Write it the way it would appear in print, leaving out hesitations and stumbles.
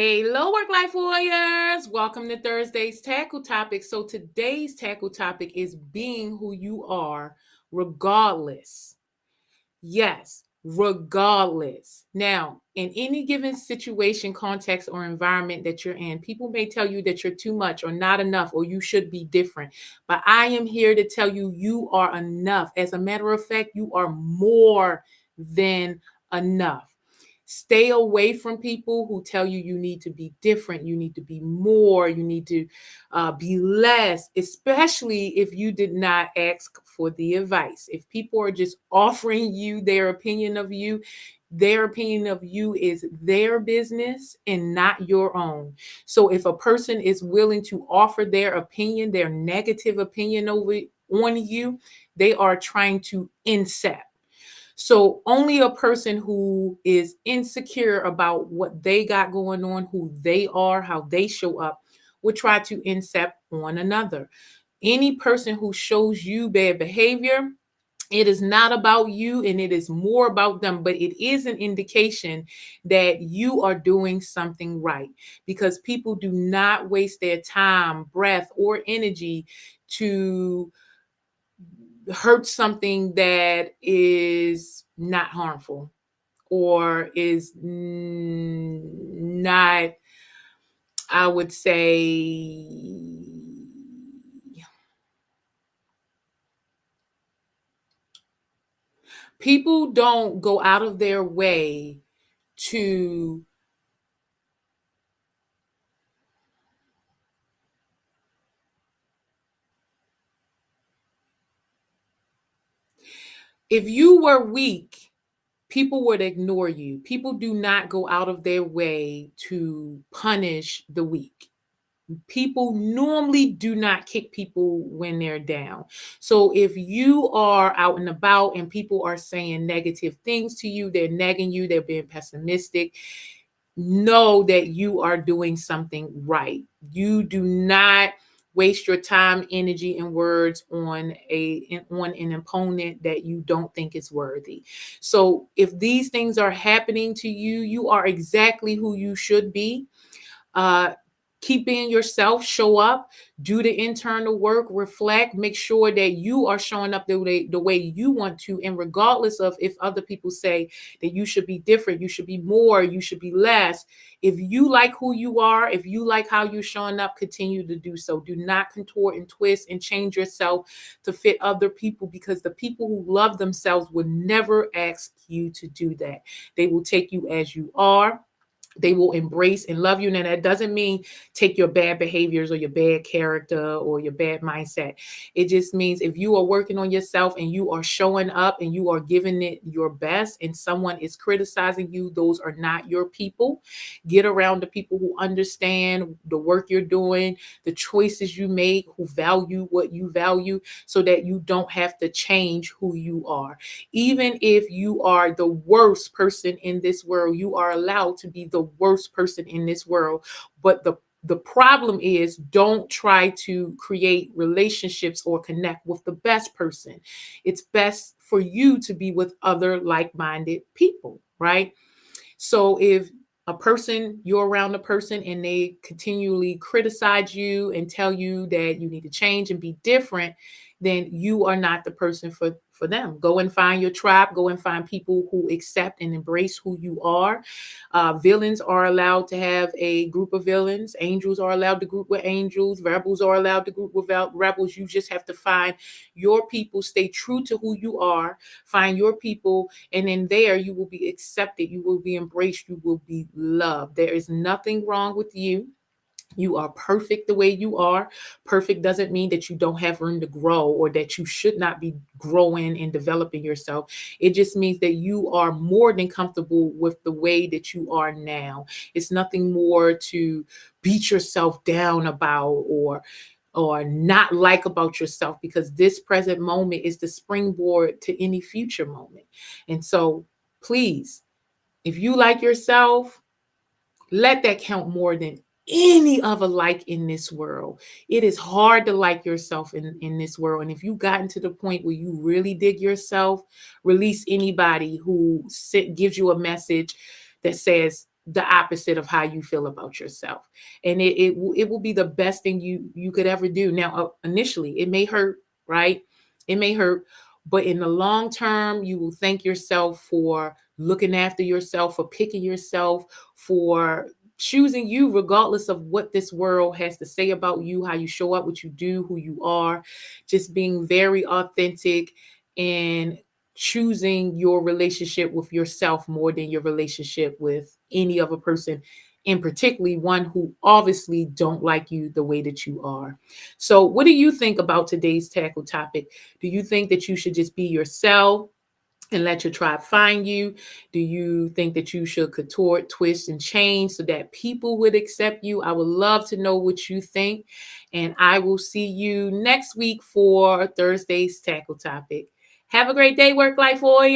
Hello, work life warriors. Welcome to Thursday's tackle topic. So, today's tackle topic is being who you are, regardless. Yes, regardless. Now, in any given situation, context, or environment that you're in, people may tell you that you're too much or not enough or you should be different. But I am here to tell you, you are enough. As a matter of fact, you are more than enough. Stay away from people who tell you you need to be different, you need to be more, you need to be less, especially if you did not ask for the advice. If people are just offering you their opinion of you is their business and not your own. So if a person is willing to offer their opinion, their negative opinion on you, they are trying to incept. So only a person who is insecure about what they got going on, who they are, how they show up, would try to incept one another. Any person who shows you bad behavior, it is not about you and it is more about them, but it is an indication that you are doing something right, because people do not waste their time, breath, or energy to hurt something that is not harmful or is not, I would say, people don't go out of their way to if you were weak, people would ignore you. People do not go out of their way to punish the weak. People normally do not kick people when they're down. So if you are out and about and people are saying negative things to you, they're nagging you, they're being pessimistic, know that you are doing something right. You do not waste your time, energy, and words on an opponent that you don't think is worthy. So if these things are happening to you, you are exactly who you should be. uh Keep being yourself, show up, do the internal work, reflect, make sure that you are showing up the way you want to. And regardless of if other people say that you should be different, you should be more, you should be less, if you like who you are, if you like how you're showing up, continue to do so. Do not contort and twist and change yourself to fit other people, because the people who love themselves would never ask you to do that. They will take you as you are. They will embrace and love you. And that doesn't mean take your bad behaviors or your bad character or your bad mindset. It just means if you are working on yourself and you are showing up and you are giving it your best and someone is criticizing you, those are not your people. Get around the people who understand the work you're doing, the choices you make, who value what you value, so that you don't have to change who you are. Even if you are the worst person in this world, you are allowed to be the worst person in this world. But the problem is, don't try to create relationships or connect with the best person. It's best for you to be with other like-minded people, right? So if you're around a person and they continually criticize you and tell you that you need to change and be different, then you are not the person for them. Go and find your tribe. Go and find people who accept and embrace who you are. Villains are allowed to have a group of villains. Angels are allowed to group with angels. Rebels are allowed to group with rebels. You just have to find your people. Stay true to who you are. Find your people, and in there you will be accepted, you will be embraced, you will be loved. There is nothing wrong with you. You are perfect the way you are. Perfect doesn't mean that you don't have room to grow or that you should not be growing and developing yourself. It just means that you are more than comfortable with the way that you are now. It's nothing more to beat yourself down about or not like about yourself, because this present moment is the springboard to any future moment. And so please, if you like yourself, let that count more than any other like in this world. It is hard to like yourself in this world. And if you've gotten to the point where you really dig yourself, release anybody who gives you a message that says the opposite of how you feel about yourself. And it will be the best thing you could ever do. Now, initially, it may hurt, right? It may hurt, but in the long term, you will thank yourself for looking after yourself, for picking yourself, for choosing you, regardless of what this world has to say about you, how you show up, what you do, who you are, just being very authentic and choosing your relationship with yourself more than your relationship with any other person, and particularly one who obviously don't like you the way that you are. So what do you think about today's tackle topic? Do you think that you should just be yourself and let your tribe find you? Do you think that you should contort, twist, and change so that people would accept you? I would love to know what you think. And I will see you next week for Thursday's tackle topic. Have a great day, work life warrior.